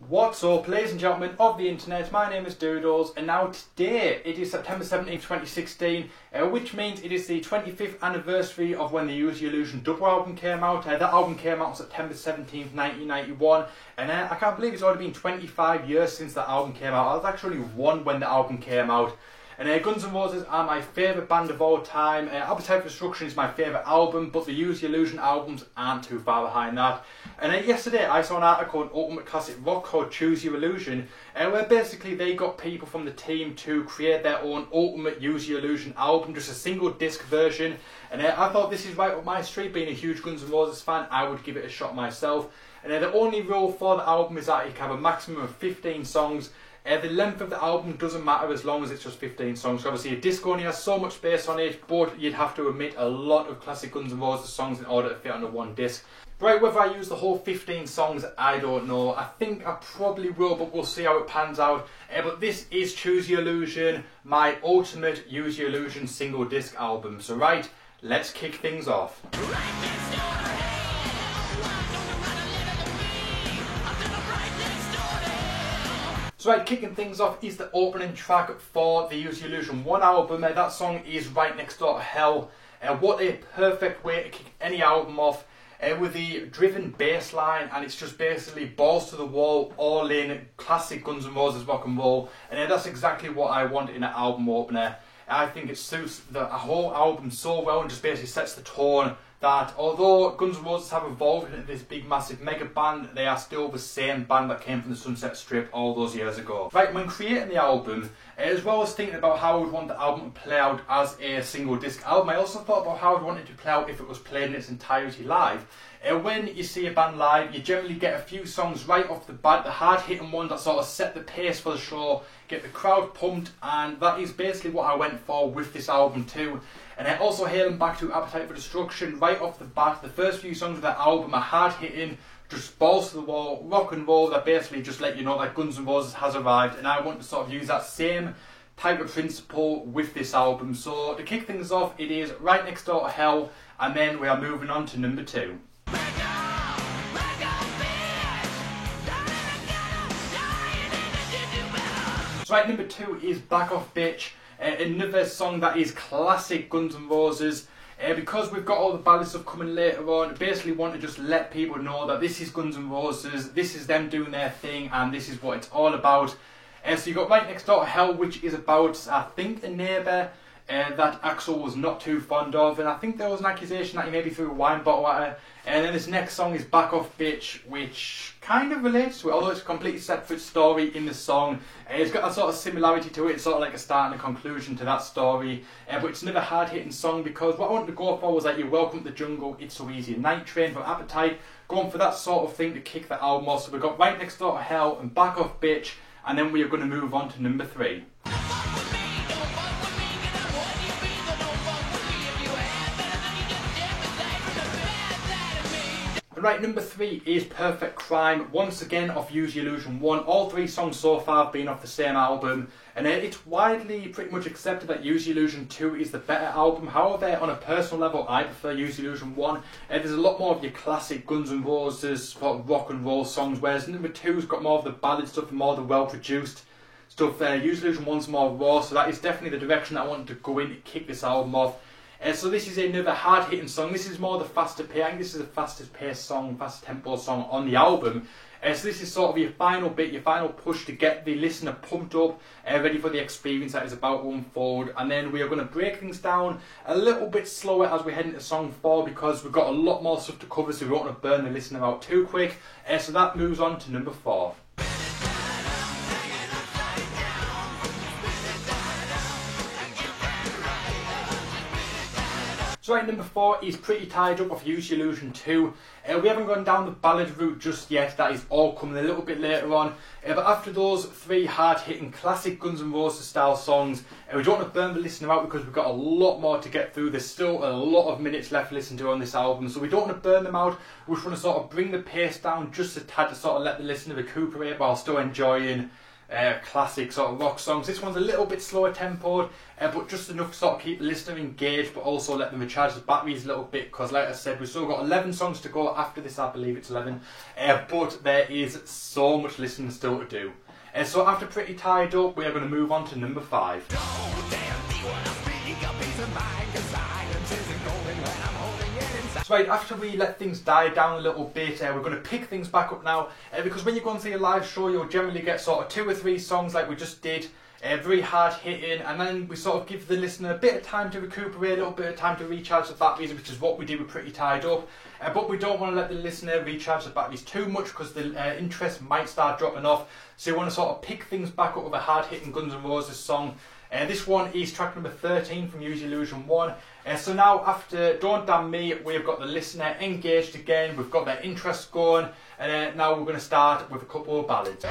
What's up, ladies and gentlemen of the internet? My name is Doodles, and now today it is September 17th, 2016, which means it is the 25th anniversary of when the Use Your Illusion double album came out. That album came out on September 17th, 1991, and I can't believe it's already been 25 years since that album came out. I was actually one when the album came out. And Guns N' Roses are my favourite band of all time. Appetite for Destruction is my favourite album, but the Use Your Illusion albums aren't too far behind that. And yesterday I saw an article on Ultimate Classic Rock called Choose Your Illusion, where basically they got people from the team to create their own Ultimate Use Your Illusion album, just a single disc version. And I thought this is right up my street. Being a huge Guns N' Roses fan, I would give it a shot myself. And the only rule for the album is that you can have a maximum of 15 songs. The length of the album doesn't matter as long as it's just 15 songs. So obviously a disc only has so much space on it, but you'd have to omit a lot of classic Guns N' Roses songs in order to fit onto one disc. Right, whether I use the whole 15 songs, I don't know. I think I probably will, but we'll see how it pans out. But this is Choose Your Illusion, my ultimate Use Your Illusion single disc album. So right, let's kick things off. So right, kicking things off is the opening track for the Use Your Illusion 1 album. That song is Right Next Door to Hell. What a perfect way to kick any album off, with the driven bass line, and it's just basically balls to the wall, all in classic Guns N' Roses rock and roll. And that's exactly what I want in an album opener. I think it suits the whole album so well and just basically sets the tone that although Guns N' Roses have evolved into this big massive mega band, they are still the same band that came from the Sunset Strip all those years ago. Right, when creating the album, as well as thinking about how I would want the album to play out as a single disc album, I also thought about how I would want it to play out if it was played in its entirety live. When you see a band live, you generally get a few songs right off the bat, the hard-hitting ones that sort of set the pace for the show, get the crowd pumped, and that is basically what I went for with this album too. And also hailing back to Appetite for Destruction, right off the bat, the first few songs of that album are hard-hitting, just balls to the wall, rock and roll, that basically just let you know that Guns N' Roses has arrived, and I want to sort of use that same type of principle with this album. So to kick things off, it is Right Next Door to Hell, and then we are moving on to number 2. So right, number 2 is Back Off Bitch, another song that is classic Guns N' Roses. Because we've got all the ballad stuff coming later on, basically want to just let people know that this is Guns N' Roses, this is them doing their thing, and this is what it's all about. So you've got Right Next Door to Hell, which is about, I think, a neighbour that Axl was not too fond of, and I think there was an accusation that he maybe threw a wine bottle at her. And then this next song is Back Off Bitch, which kind of relates to it, although it's a completely separate story in the song. It's got a sort of similarity to it, it's sort of like a start and a conclusion to that story. But it's another hard-hitting song, because what I wanted to go for was like You're Welcome to the Jungle, It's So Easy, Night Train from Appetite, going for that sort of thing to kick the album off. So we've got Right Next Door to Hell and Back Off Bitch, and then we are going to move on to number 3. Right, number 3 is Perfect Crime, once again off Use Your Illusion 1. All 3 songs so far have been off the same album, and it's widely pretty much accepted that Use Your Illusion 2 is the better album. However, on a personal level, I prefer Use Your Illusion 1. There's a lot more of your classic Guns N' Roses sort of rock and roll songs, whereas number 2's got more of the ballad stuff and more of the well-produced stuff. Use Your Illusion 1's more raw, so that is definitely the direction I wanted to go in to kick this album off. So this is another hard-hitting song. This is more the faster pace. I think this is the fastest paced song, fastest tempo song on the album. So this is sort of your final bit, your final push to get the listener pumped up, ready for the experience that is about to unfold. And then we are going to break things down a little bit slower as we head into song 4, because we've got a lot more stuff to cover, so we don't want to burn the listener out too quick. So that moves on to number 4. So right, number 4 is Pretty Tied Up of Use Your Illusion 2. We haven't gone down the ballad route just yet, that is all coming a little bit later on. But after those 3 hard-hitting classic Guns N' Roses style songs, we don't want to burn the listener out because we've got a lot more to get through. There's still a lot of minutes left to listen to on this album, so we don't want to burn them out. We just want to sort of bring the pace down just a tad to sort of let the listener recuperate while still enjoying classic sort of rock songs. This one's a little bit slower tempoed, but just enough to sort of keep the listener engaged, but also let them recharge the batteries a little bit, because like I said, we've still got 11 songs to go after this. I believe it's 11, but there is so much listening still to do. So after Pretty Tied Up, we are going to move on to number 5. So right, after we let things die down a little bit, we're going to pick things back up now, because when you go and see a live show, you'll generally get sort of 2 or 3 songs like we just did, very hard hitting, and then we sort of give the listener a bit of time to recuperate, a little bit of time to recharge the batteries, which is what we did with Pretty Tied Up. But we don't want to let the listener recharge the batteries too much, because the interest might start dropping off. So you want to sort of pick things back up with a hard hitting Guns N' Roses song. This one is track number 13 from Use Your Illusion 1. So now after Don't Damn Me, we've got the listener engaged again, we've got their interest going, and now we're going to start with a couple of ballads.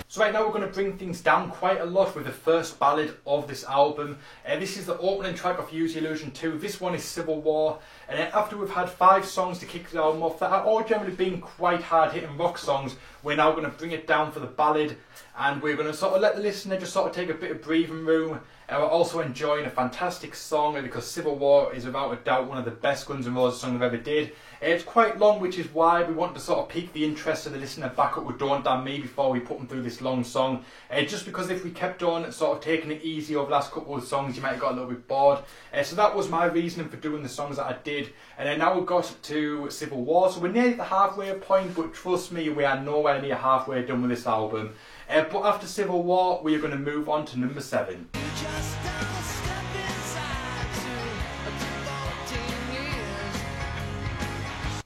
So right now we're going to bring things down quite a lot with the first ballad of this album. This is the opening track of Use Your Illusion 2. This one is Civil War. And then after we've had 5 songs to kick the album off that are all generally being quite hard hitting rock songs, we're now going to bring it down for the ballad, and we're going to sort of let the listener just sort of take a bit of breathing room. And we're also enjoying a fantastic song, because Civil War is without a doubt one of the best Guns N' Roses songs I've ever did. It's quite long, which is why we want to sort of pique the interest of the listener back up with Don't Damn Me before we put them through this long song. Just because if we kept on sort of taking it easy over the last couple of songs, you might have got a little bit bored. So that was my reasoning for doing the songs that I did. And then now we've got to Civil War, so we're nearly at the halfway point, but trust me, we are nowhere near halfway done with this album. But after Civil War, we are going to move on to number 7.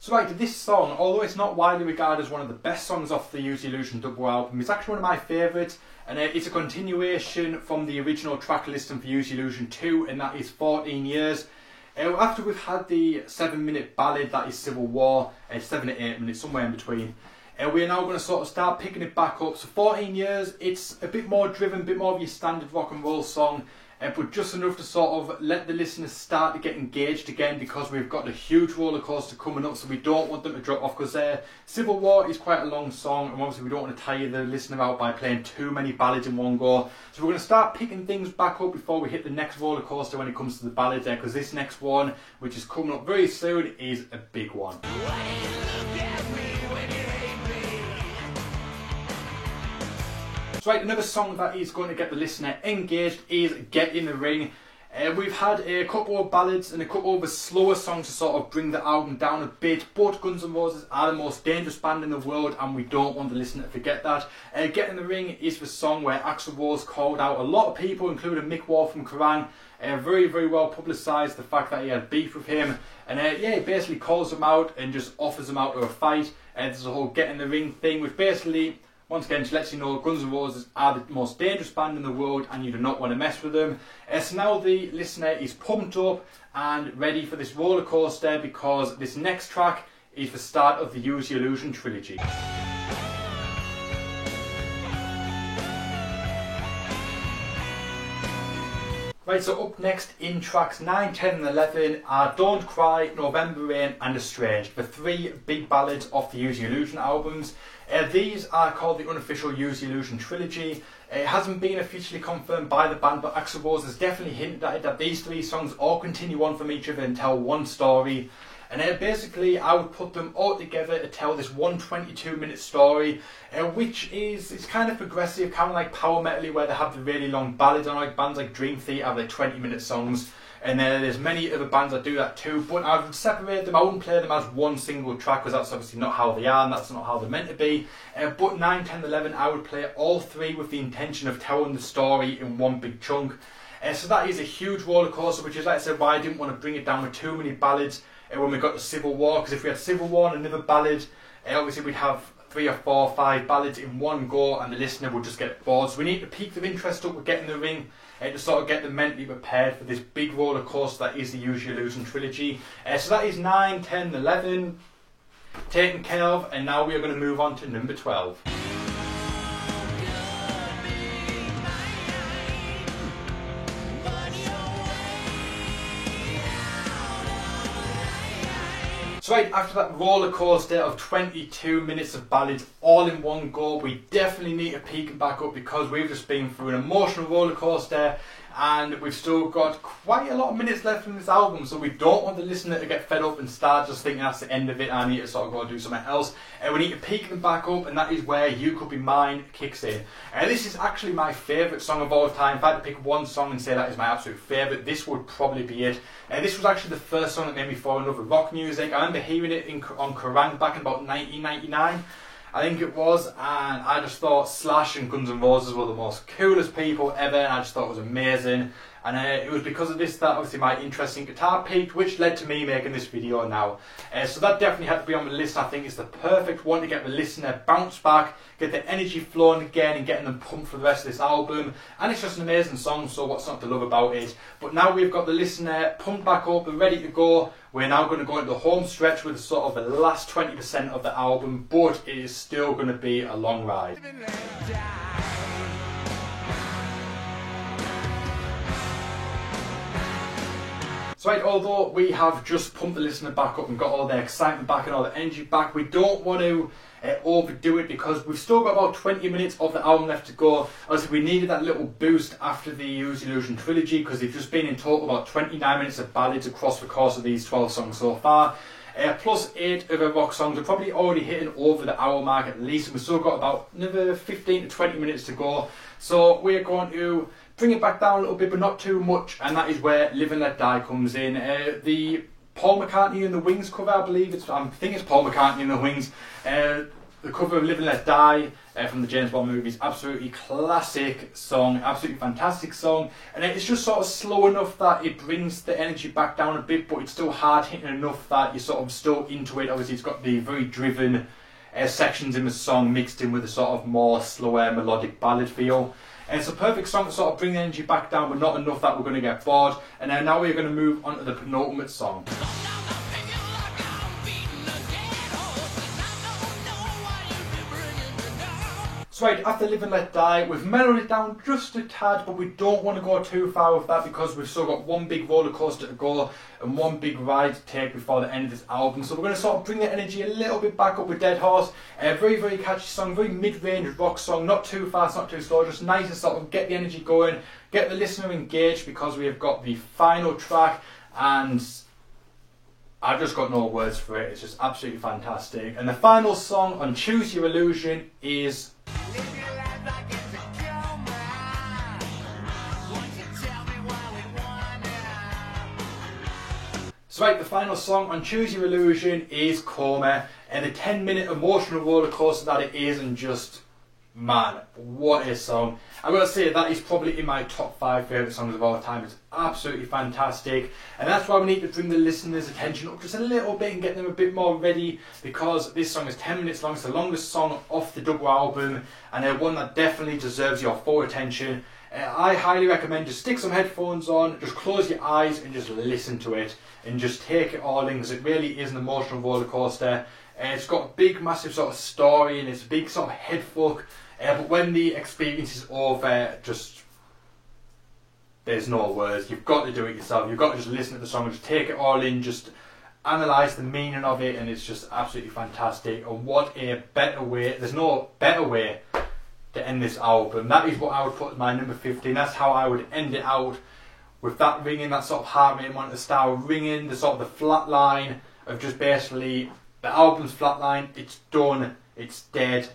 So right, this song, although it's not widely regarded as one of the best songs off the Use Your Illusion double album, it's actually one of my favourites, and it's a continuation from the original track listing for Use Your Illusion 2, and that is 14 Years. After we've had the 7-minute ballad, that is Civil War, 7 to 8 minutes, somewhere in between, we are now going to sort of start picking it back up. So 14 Years, it's a bit more driven, a bit more of your standard rock and roll song, but just enough to sort of let the listeners start to get engaged again, because we've got a huge roller coaster coming up, so we don't want them to drop off, because Civil War is quite a long song, and obviously we don't want to tire the listener out by playing too many ballads in one go. So we're going to start picking things back up before we hit the next roller coaster when it comes to the ballads there, because this next one, which is coming up very soon, is a big one. So right, another song that is going to get the listener engaged is Get in the Ring. We've had a couple of ballads and a couple of slower songs to sort of bring the album down a bit, but Guns N' Roses are the most dangerous band in the world, and we don't want the listener to forget that. Get in the Ring is the song where Axl Rose called out a lot of people, including Mick Wall from Kerrang. Very, very well publicised the fact that he had beef with him, and yeah, he basically calls them out and just offers them out to a fight. There's a whole Get in the Ring thing, which basically, once again, just lets you know Guns N' Roses are the most dangerous band in the world, and you do not want to mess with them. So now the listener is pumped up and ready for this roller coaster, because this next track is the start of the Use Your Illusion trilogy. Right, so up next in tracks 9, 10 and 11 are Don't Cry, November Rain and Estranged, the 3 big ballads off the Use Your Illusion albums. These are called the unofficial Use Your Illusion trilogy. It hasn't been officially confirmed by the band, but Axl Rose has definitely hinted at it, that these 3 songs all continue on from each other and tell one story. And basically I would put them all together to tell this 122-minute story, which is, it's kind of progressive, kind of like power metal, where they have the really long ballads, and like bands like Dream Theater have like 20-minute songs, and there's many other bands that do that too, but I would separate them. I wouldn't play them as one single track, because that's obviously not how they are, and that's not how they're meant to be. But 9, 10, 11, I would play all 3 with the intention of telling the story in one big chunk. So that is a huge roller coaster, which is, like I said, why I didn't want to bring it down with too many ballads when we got to Civil War, because if we had Civil War and another ballad, obviously we'd have 3 or 4 or 5 ballads in one go, and the listener would just get bored. So we need to peak their interest up with Get in the Ring, to sort of get them mentally prepared for this big roller coaster that is the Use Your Illusion trilogy. So that is 9, 10, 11 taken care of, and now we are going to move on to number 12. So right after that roller coaster of 22 minutes of ballads all in one go, we definitely need to peak and back up because we've just been through an emotional roller coaster and we've still got quite a lot of minutes left in this album, so we don't want the listener to get fed up and start just thinking that's the end of it and I need to sort of go and do something else. And we need to peak and back up, and that is where You Could Be Mine kicks in. This is actually my favourite song of all time. If I had to pick one song and say that is my absolute favourite, this would probably be it. This was actually the first song that made me fall in love with rock music. I remember hearing it on Kerrang back in about 1999. I think it was, and I just thought Slash and Guns N' Roses were the most coolest people ever, and I just thought it was amazing. And it was because of this that obviously my interest in guitar peaked, which led to me making this video now. So that definitely had to be on the list. I think it's the perfect one to get the listener bounce back, get the energy flowing again and getting them pumped for the rest of this album. And it's just an amazing song, so what's not to love about it? But now we've got the listener pumped back up and ready to go. We're now going to go into the home stretch with sort of the last 20% of the album, but it is still going to be a long ride. So right, although we have just pumped the listener back up and got all the excitement back and all the energy back, we don't want to overdo it because we've still got about 20 minutes of the album left to go. Obviously we needed that little boost after the Use Your Illusion trilogy because they've just been in total about 29 minutes of ballads across the course of these 12 songs so far. Plus 8 other rock songs are probably already hitting over the hour mark at least, and we've still got about another 15 to 20 minutes to go. So we're going to bring it back down a little bit, but not too much, and that is where Live and Let Die comes in. The Paul McCartney and the Wings cover, I think it's Paul McCartney and the Wings. The cover of Live and Let Die from the James Bond movies, absolutely classic song, absolutely fantastic song, and it's just sort of slow enough that it brings the energy back down a bit, but it's still hard hitting enough that you're sort of still into it. Obviously it's got the very driven sections in the song mixed in with a sort of more slower melodic ballad feel. And it's a perfect song to sort of bring the energy back down, but not enough that we're going to get bored. And then now we're going to move on to the penultimate song. So right, after Live and Let Die, we've mellowed it down just a tad, but we don't want to go too far with that because we've still got one big roller coaster to go and one big ride to take before the end of this album. So we're going to sort of bring the energy a little bit back up with Dead Horse. A very, very catchy song, very mid-range rock song, not too fast, not too slow, just nice to sort of get the energy going, get the listener engaged because we have got the final track, and I've just got no words for it. It's just absolutely fantastic. And the final song on Choose Your Illusion is So right, the final song on Choose Your Illusion is Coma, and the 10-minute emotional roller coaster that it is, and just, man, what a song. I'm going to say that is probably in my top 5 favourite songs of all time. It's absolutely fantastic, and that's why we need to bring the listener's attention up just a little bit and get them a bit more ready, because this song is 10 minutes long. It's the longest song off the double album, and one that definitely deserves your full attention. I highly recommend just stick some headphones on, just close your eyes and just listen to it and just take it all in, because it really is an emotional roller coaster. It's got a big massive sort of story and it's a big sort of head fuck, but when the experience is over, just there's no words. You've got to do it yourself. You've got to just listen to the song and just take it all in, just analyse the meaning of it, and it's just absolutely fantastic. And what a better way, there's no better way to end this album. That is what I would put as my number 15. That's how I would end it out, with that ringing, that sort of heart rate monitor style ringing, the sort of the flat line of just basically the album's flat line. It's done, it's dead.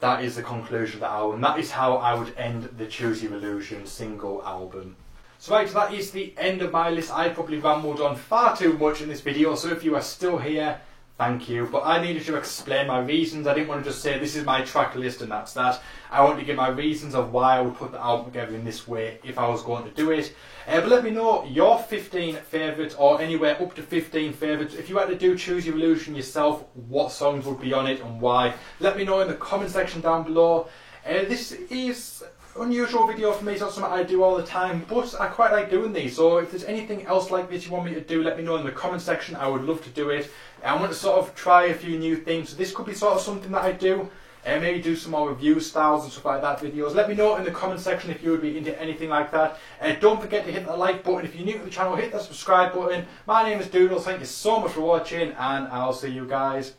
That is the conclusion of the album. That is how I would end the Choose Your Illusion single album. So right, that is the end of my list. I probably rambled on far too much in this video, so if you are still here, thank you. But I needed to explain my reasons. I didn't want to just say this is my track list and that's that. I wanted to give my reasons of why I would put the album together in this way if I was going to do it. But let me know your 15 favourites, or anywhere up to 15 favourites. If you had to do Choose Your Illusion yourself, what songs would be on it and why? Let me know in the comment section down below. This is an unusual video for me. It's not something I do all the time, but I quite like doing these. So if there's anything else like this you want me to do, let me know in the comment section. I would love to do it. I want to sort of try a few new things. So this could be sort of something that I do. maybe do some more review styles and stuff like that videos. Let me know in the comment section if you would be into anything like that. Don't forget to hit the like button. If you're new to the channel, hit the subscribe button. My name is Doodles. Thank you so much for watching, and I'll see you guys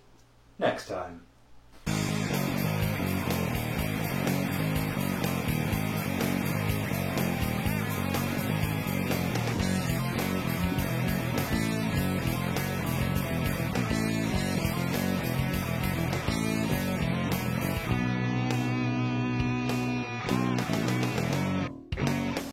next time.